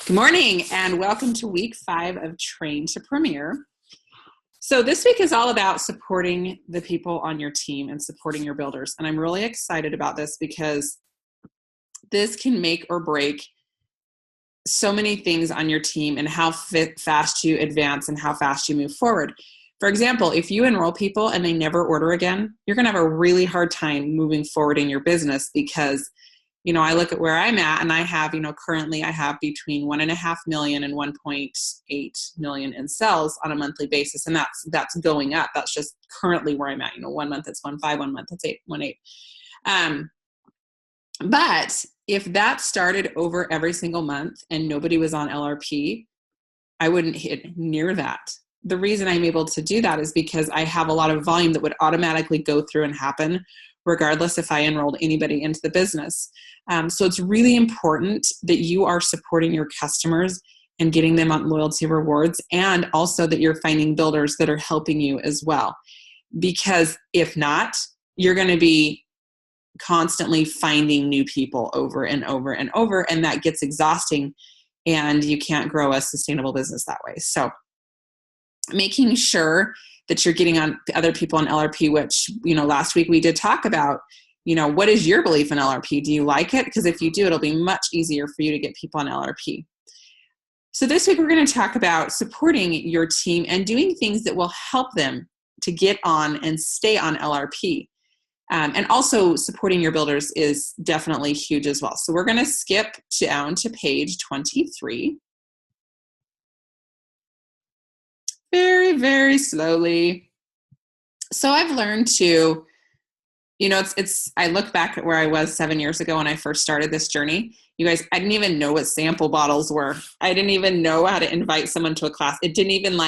Good morning and welcome to week 5 of Train to Premier. So this week is all about supporting the people on your team and supporting your builders. And I'm really excited about this because this can make or break so many things on your team and how fast you advance and how fast you move forward. For example, if you enroll people and they never order again, you're going to have a really hard time moving forward in your business because I look at where I'm at and I have, currently I have between 1.5 million and 1.8 million in sales on a monthly basis. And that's going up. That's just currently where I'm at. 1 month it's 1.5, 1 month it's 1.8. But if that started over every single month and nobody was on LRP, I wouldn't hit near that. The reason I'm able to do that is because I have a lot of volume that would automatically go through and happen regardless if I enrolled anybody into the business. So it's really important that you are supporting your customers and getting them on loyalty rewards, and also that you're finding builders that are helping you as well. Because if not, you're going to be constantly finding new people over and over and over, and that gets exhausting, and you can't grow a sustainable business that way. So making sure that you're getting on other people on LRP, which, last week we did talk about, what is your belief in LRP? Do you like it? Because if you do, it'll be much easier for you to get people on LRP. So this week we're going to talk about supporting your team and doing things that will help them to get on and stay on LRP. And also supporting your builders is definitely huge as well. So we're going to skip down to page 23. Very, very slowly. So I've learned to, I look back at where I was 7 years ago when I first started this journey. You guys, I didn't even know what sample bottles were. I didn't even know how to invite someone to a class. It didn't even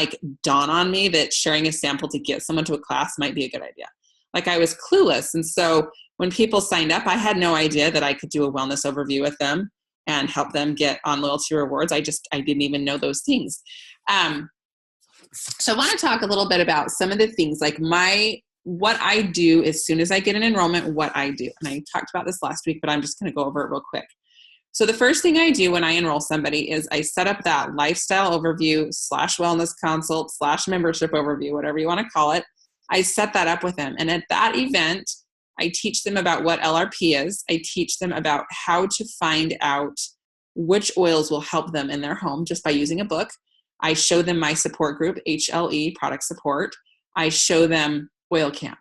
dawn on me that sharing a sample to get someone to a class might be a good idea. I was clueless. And so when people signed up, I had no idea that I could do a wellness overview with them and help them get on loyalty rewards. I didn't even know those things. So I want to talk a little bit about some of the things what I do as soon as I get an enrollment, what I do. And I talked about this last week, but I'm just going to go over it real quick. So the first thing I do when I enroll somebody is I set up that lifestyle overview / wellness consult / membership overview, whatever you want to call it. I set that up with them. And at that event, I teach them about what LRP is. I teach them about how to find out which oils will help them in their home just by using a book. I show them my support group, HLE, product support. I show them Oil Camp.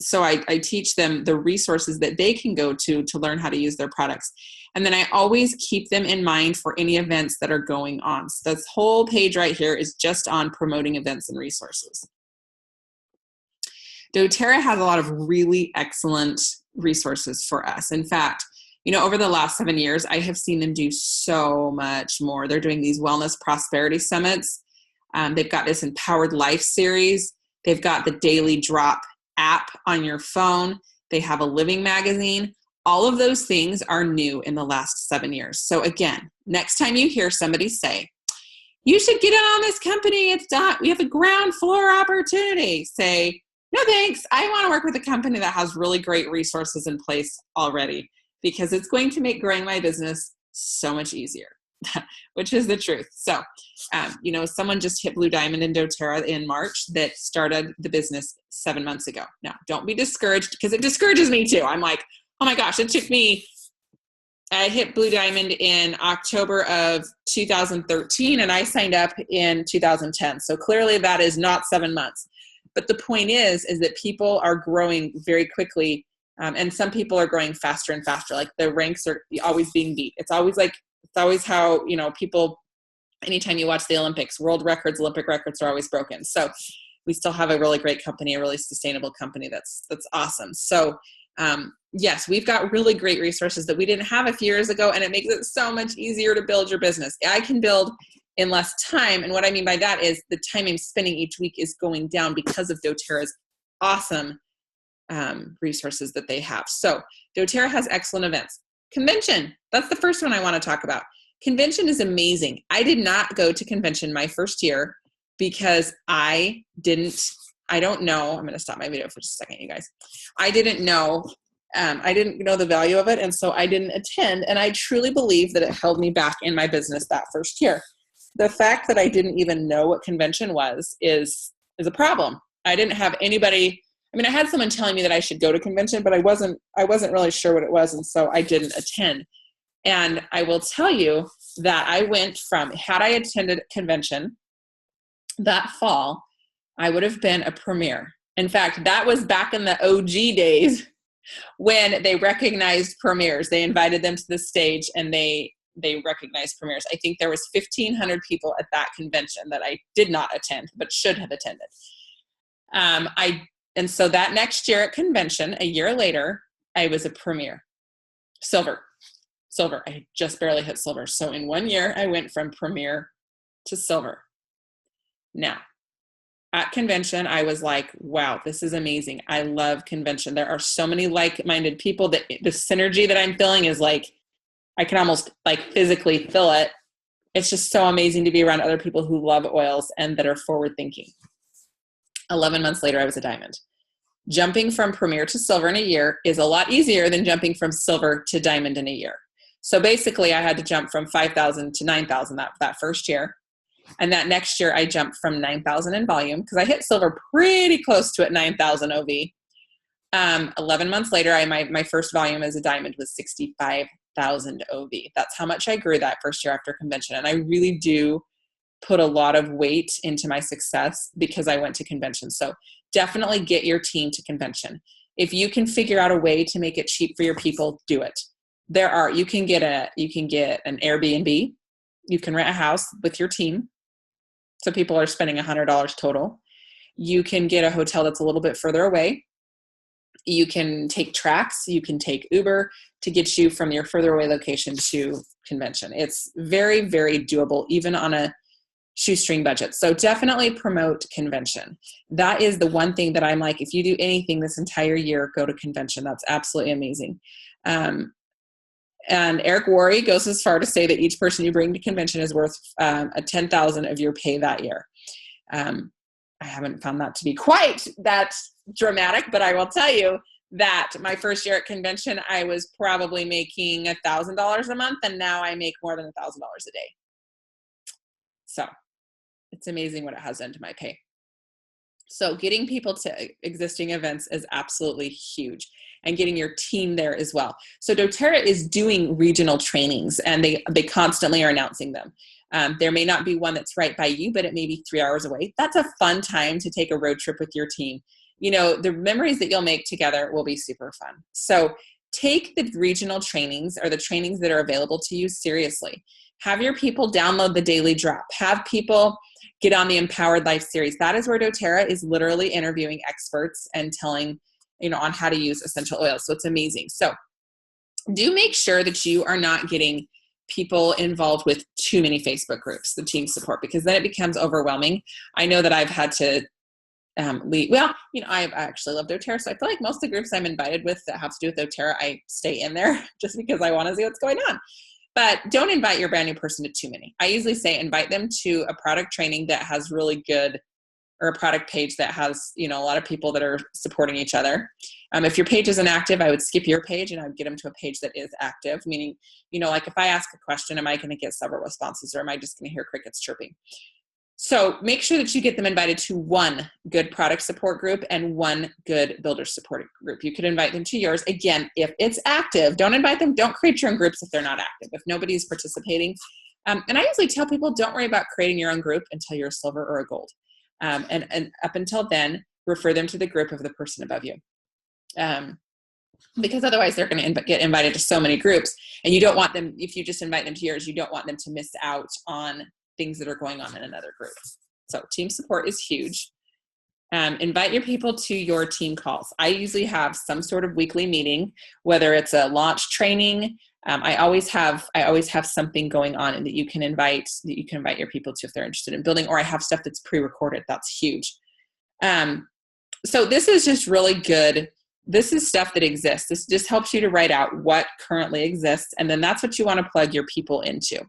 So I teach them the resources that they can go to learn how to use their products. And then I always keep them in mind for any events that are going on. So this whole page right here is just on promoting events and resources. doTERRA has a lot of really excellent resources for us. In fact, over the last 7 years, I have seen them do so much more. They're doing these wellness prosperity summits. They've got this Empowered Life series. They've got the Daily Drop app on your phone. They have a living magazine. All of those things are new in the last 7 years. So again, next time you hear somebody say, you should get in on this company, we have a ground floor opportunity, say, no thanks, I want to work with a company that has really great resources in place already, because it's going to make growing my business so much easier, which is the truth. So, someone just hit Blue Diamond in doTERRA in March that started the business 7 months ago. Now, don't be discouraged, because it discourages me too. I'm like, oh my gosh, I hit Blue Diamond in October of 2013, and I signed up in 2010. So clearly that is not 7 months. But the point is that people are growing very quickly. And some people are growing faster and faster. The ranks are always being beat. It's always how, people, anytime you watch the Olympics, world records, Olympic records are always broken. So we still have a really great company, a really sustainable company. That's awesome. So yes, we've got really great resources that we didn't have a few years ago, and it makes it so much easier to build your business. I can build in less time. And what I mean by that is the time I'm spending each week is going down because of doTERRA's awesome resources that they have. So doTERRA has excellent events. Convention, that's the first one I want to talk about. Convention is amazing. I did not go to convention my first year because I don't know. I'm going to stop my video for just a second, you guys. I didn't know I didn't know the value of it, and so I didn't attend. And I truly believe that it held me back in my business that first year. The fact that I didn't even know what convention was is a problem. I didn't have anybody. I mean, I had someone telling me that I should go to convention, but I wasn't really sure what it was, and so I didn't attend. And I will tell you that I went from, had I attended convention that fall, I would have been a premier. In fact, that was back in the OG days when they recognized premiers. They invited them to the stage and they recognized premiers. I think there was 1,500 people at that convention that I did not attend, but should have attended. And so that next year at convention, a year later, I was a premier. Silver. I just barely hit silver. So in 1 year, I went from premier to silver. Now, at convention, I was like, wow, this is amazing. I love convention. There are so many like-minded people that the synergy that I'm feeling is like, I can almost like physically feel it. It's just so amazing to be around other people who love oils and that are forward thinking. 11 months later, I was a diamond. Jumping from premier to silver in a year is a lot easier than jumping from silver to diamond in a year. So basically, I had to jump from 5,000 to 9,000 that first year. And that next year, I jumped from 9,000 in volume because I hit silver pretty close to at 9,000 OV. 11 months later, my first volume as a diamond was 65,000 OV. That's how much I grew that first year after convention. And I really do put a lot of weight into my success because I went to convention. So definitely get your team to convention. If you can figure out a way to make it cheap for your people, do it. You can get an Airbnb. You can rent a house with your team. So people are spending $100 total. You can get a hotel that's a little bit further away. You can take Trax. You can take Uber to get you from your further away location to convention. It's very, very doable, even on a shoestring budget. So definitely promote convention. That is the one thing that I'm like, if you do anything this entire year, go to convention. That's absolutely amazing. And Eric Worre goes as far to say that each person you bring to convention is worth a 10,000 of your pay that year. I haven't found that to be quite that dramatic, but I will tell you that my first year at convention, I was probably making $1,000 a month, and now I make more than $1,000 a day. So it's amazing what it has done to my pay. So getting people to existing events is absolutely huge, and getting your team there as well. So doTERRA is doing regional trainings, and they constantly are announcing them. There may not be one that's right by you, but it may be 3 hours away. That's a fun time to take a road trip with your team. You know, the memories that you'll make together will be super fun. So take the regional trainings or the trainings that are available to you seriously. Have your people download the Daily Drop. Have people get on the Empowered Life series. That is where doTERRA is literally interviewing experts and telling, on how to use essential oils. So it's amazing. So do make sure that you are not getting people involved with too many Facebook groups, the team support, because then it becomes overwhelming. I know that I've had to leave. Well, I actually love doTERRA, so I feel like most of the groups I'm invited with that have to do with doTERRA, I stay in there just because I want to see what's going on. But don't invite your brand new person to too many. I usually say invite them to a product training that has really good, or a product page that has, a lot of people that are supporting each other. If your page isn't active, I would skip your page and I would get them to a page that is active, meaning, like if I ask a question, am I going to get several responses, or am I just going to hear crickets chirping? So make sure that you get them invited to one good product support group and one good builder support group. You could invite them to yours. Again, if it's active, don't invite them. Don't create your own groups if they're not active, if nobody's participating. And I usually tell people, don't worry about creating your own group until you're a silver or a gold. And up until then, refer them to the group of the person above you. Because otherwise they're going to get invited to so many groups, and you don't want them, if you just invite them to yours, you don't want them to miss out on things that are going on in another group. So team support is huge. Invite your people to your team calls. I usually have some sort of weekly meeting, whether it's a launch training. I always have something going on and that you can invite your people to if they're interested in building, or I have stuff that's pre-recorded. That's huge. So this is just really good. This is stuff that exists. This just helps you to write out what currently exists. And then that's what you want to plug your people into,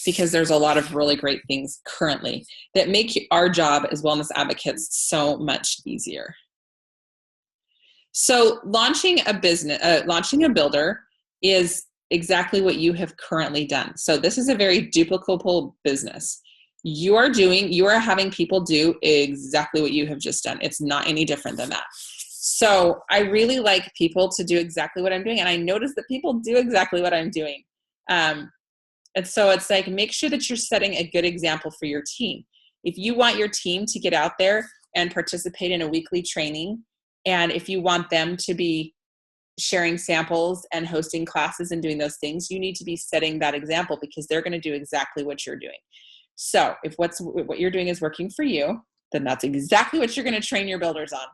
because there's a lot of really great things currently that make our job as wellness advocates so much easier. So launching a business, launching a builder is exactly what you have currently done. So this is a very duplicable business. You are having people do exactly what you have just done. It's not any different than that. So I really like people to do exactly what I'm doing. And I notice that people do exactly what I'm doing. And so it's like, make sure that you're setting a good example for your team. If you want your team to get out there and participate in a weekly training, and if you want them to be sharing samples and hosting classes and doing those things, you need to be setting that example, because they're going to do exactly what you're doing. So if what you're doing is working for you, then that's exactly what you're going to train your builders on.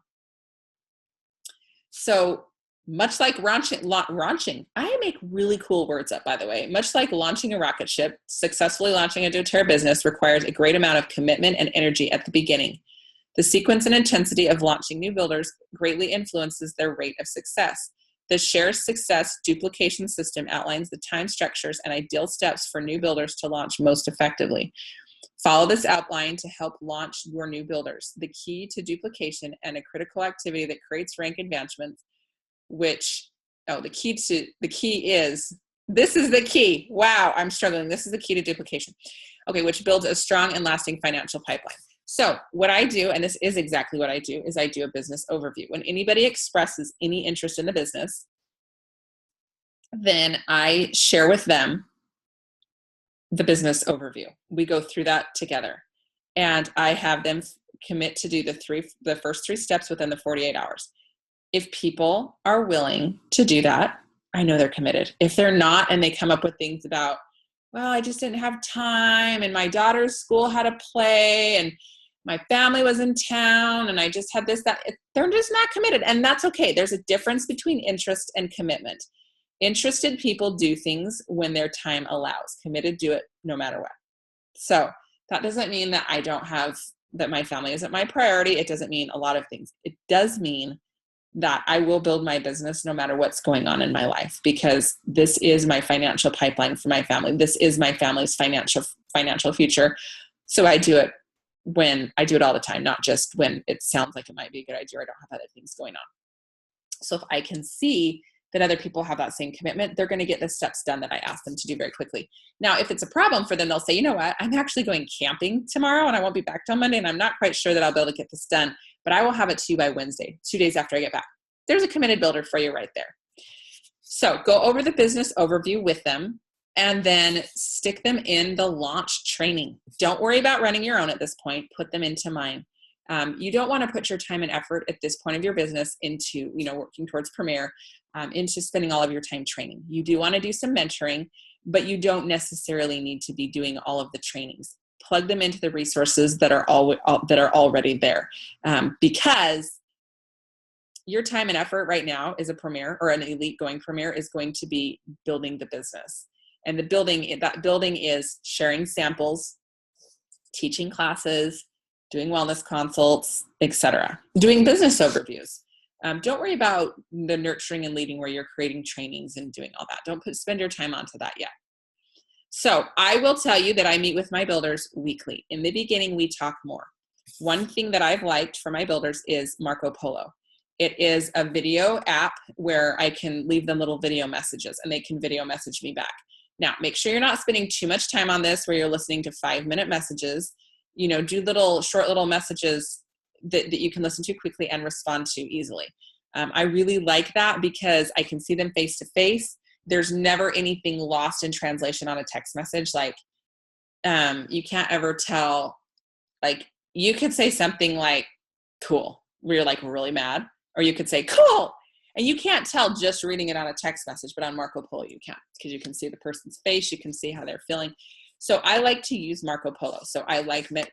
So much like launching, I make really cool words up, by the way. Much like launching a rocket ship, successfully launching a doTERRA business requires a great amount of commitment and energy at the beginning. The sequence and intensity of launching new builders greatly influences their rate of success. The Share Success duplication system outlines the time structures and ideal steps for new builders to launch most effectively. Follow this outline to help launch your new builders. The key to duplication and a critical activity that creates rank advancements, this is the key. Wow, I'm struggling. This is the key to duplication. Okay, which builds a strong and lasting financial pipeline. So what I do, and this is exactly what I do, is I do a business overview. When anybody expresses any interest in the business, then I share with them the business overview. We go through that together, and I have them commit to do the first 3 steps within the 48 hours. If people are willing to do that, I know they're committed. If they're not, and they come up with things about, well, I just didn't have time, and my daughter's school had a play, and my family was in town, and I just had this, that, they're just not committed. And that's okay. There's a difference between interest and commitment. Interested people do things when their time allows. Committed do it no matter what. So that doesn't mean that that my family isn't my priority. It doesn't mean a lot of things. It does mean that I will build my business no matter what's going on in my life, because this is my financial pipeline for my family. This is my family's financial future. So I do it when I do it all the time, not just when it sounds like it might be a good idea or I don't have other things going on. So if I can see that other people have that same commitment, they're going to get the steps done that I ask them to do very quickly. Now, if it's a problem for them, they'll say, you know what, I'm actually going camping tomorrow and I won't be back till Monday, and I'm not quite sure that I'll be able to get this done, but I will have it to you by Wednesday, 2 days after I get back. There's a committed builder for you right there. So go over the business overview with them, and then stick them in the launch training. Don't worry about running your own at this point. Put them into mine. You don't want to put your time and effort at this point of your business into, working towards Premier, into spending all of your time training. You do want to do some mentoring, but you don't necessarily need to be doing all of the trainings. Plug them into the resources that are already there, because your time and effort right now as a Premier or an elite going Premier is going to be building the business. And that building is sharing samples, teaching classes, doing wellness consults, etc. Doing business overviews. Don't worry about the nurturing and leading where you're creating trainings and doing all that. Don't spend your time onto that yet. So I will tell you that I meet with my builders weekly. In the beginning, we talk more. One thing that I've liked for my builders is Marco Polo. It is a video app where I can leave them little video messages and they can video message me back. Now, make sure you're not spending too much time on this where you're listening to 5-minute messages. Do short little messages that you can listen to quickly and respond to easily. I really like that because I can see them face to face. There's never anything lost in translation on a text message. Like, you can't ever tell, like, you could say something like cool, where you're like really mad, or you could say cool. And you can't tell just reading it on a text message, but on Marco Polo you can, because you can see the person's face, you can see how they're feeling. So I like to use Marco Polo. So I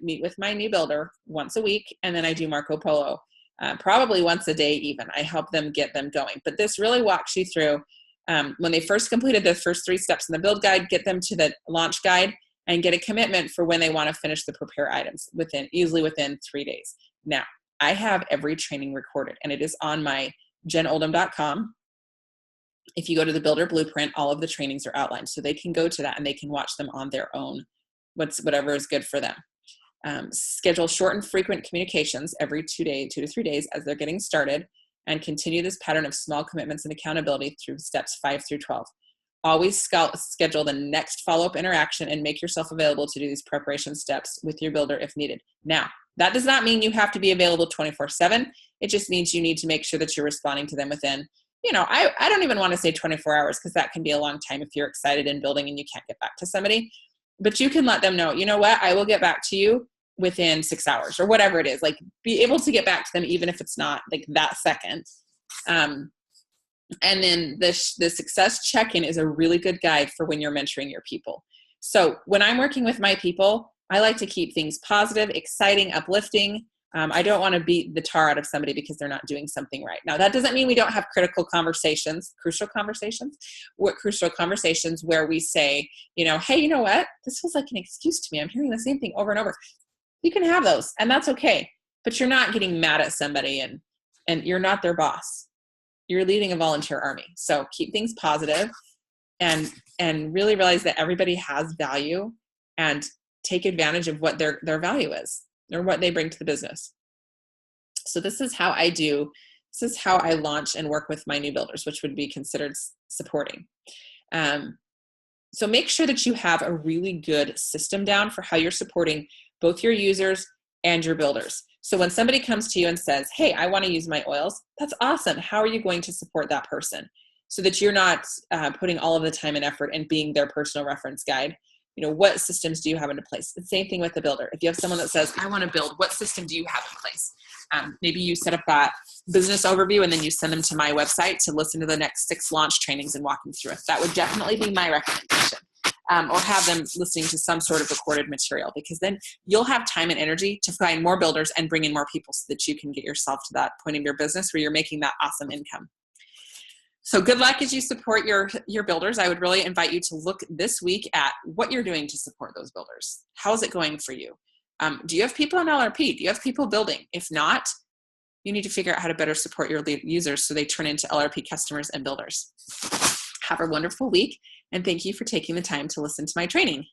meet with my new builder once a week, and then I do Marco Polo probably once a day even. I help them get them going. But this really walks you through when they first completed the first 3 steps in the build guide, get them to the launch guide, and get a commitment for when they want to finish the prepare items usually within 3 days. Now, I have every training recorded, and it is on my jenoldham.com. If you go to the Builder Blueprint, all of the trainings are outlined. So they can go to that and they can watch them on their own, whatever is good for them. Schedule short and frequent communications every 2 to 3 days as they're getting started. and continue this pattern of small commitments and accountability through steps 5 through 12. Always schedule the next follow-up interaction and make yourself available to do these preparation steps with your builder if needed. Now, that does not mean you have to be available 24/7. It just means you need to make sure that you're responding to them within, I don't even want to say 24 hours because that can be a long time if you're excited in building and you can't get back to somebody. But you can let them know, you know what, I will get back to you within 6 hours or whatever it is. Like, be able to get back to them even if it's not like that second. And then the success check-in is a really good guide for when you're mentoring your people. So when I'm working with my people, I like to keep things positive, exciting, uplifting. I don't want to beat the tar out of somebody because they're not doing something right. Now, that doesn't mean we don't have crucial conversations where we say, hey, you know what? This feels like an excuse to me. I'm hearing the same thing over and over. You can have those, and that's okay. But you're not getting mad at somebody, and you're not their boss. You're leading a volunteer army. So keep things positive and really realize that everybody has value, and take advantage of what their value is or what they bring to the business. So this is how I launch and work with my new builders, which would be considered supporting. So make sure that you have a really good system down for how you're supporting both your users and your builders. So when somebody comes to you and says, hey, I want to use my oils, that's awesome. How are you going to support that person so that you're not putting all of the time and effort and being their personal reference guide? What systems do you have into place? The same thing with the builder. If you have someone that says, I want to build, what system do you have in place? Maybe you set up that business overview and then you send them to my website to listen to the next 6 launch trainings and walk them through it. That would definitely be my recommendation. Or have them listening to some sort of recorded material, because then you'll have time and energy to find more builders and bring in more people so that you can get yourself to that point of your business where you're making that awesome income. So good luck as you support your builders. I would really invite you to look this week at what you're doing to support those builders. How is it going for you? Do you have people in LRP? Do you have people building? If not, you need to figure out how to better support your users so they turn into LRP customers and builders. Have a wonderful week, and thank you for taking the time to listen to my training.